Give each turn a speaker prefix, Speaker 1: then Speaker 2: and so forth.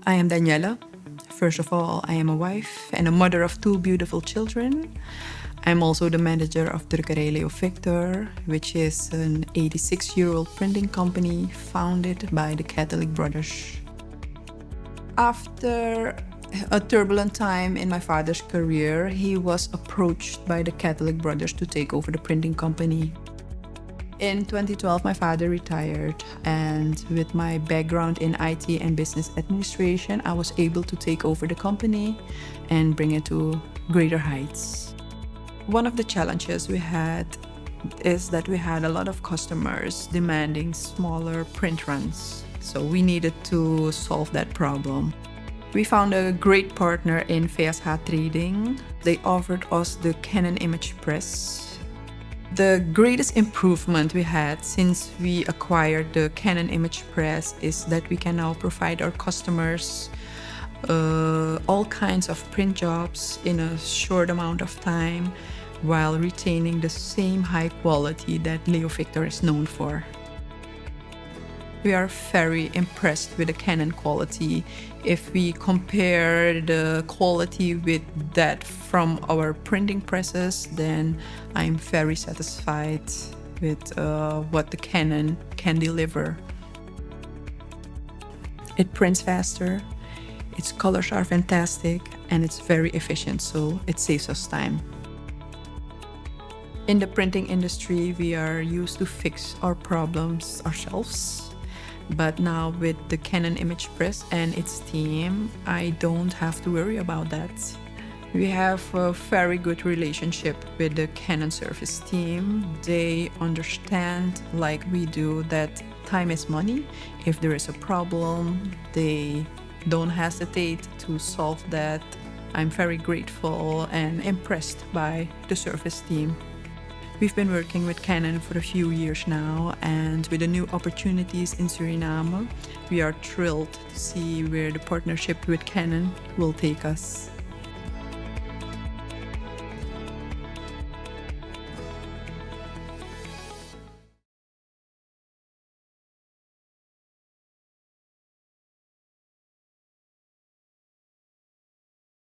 Speaker 1: I am Daniela. First of all, I am a wife and a mother of 2 beautiful children. I'm also the manager of Drukkerij Leo Victor, which is an 86-year-old printing company founded by the Catholic Brothers. After a turbulent time in my father's career, he was approached by the Catholic Brothers to take over the printing company. In 2012, my father retired, and with my background in IT and business administration, I was able to take over the company and bring it to greater heights. One of the challenges we had is that we had a lot of customers demanding smaller print runs, so we needed to solve that problem. We found a great partner in VSH Trading. They offered us the Canon imagePRESS. The greatest improvement we had since we acquired the Canon imagePRESS is that we can now provide our customers all kinds of print jobs in a short amount of time while retaining the same high quality that Leo Victor is known for. We are very impressed with the Canon quality. If we compare the quality with that from our printing presses, then I'm very satisfied with what the Canon can deliver. It prints faster, its colors are fantastic, and it's very efficient, so it saves us time. In the printing industry, we are used to fix our problems ourselves. But now with the Canon imagePRESS and its team, I don't have to worry about that. We have a very good relationship with the Canon service team. They understand, like we do, that time is money. If there is a problem, they don't hesitate to solve that. I'm very grateful and impressed by the service team. We've been working with Canon for a few years now, and with the new opportunities in Suriname, we are thrilled to see where the partnership with Canon will take us.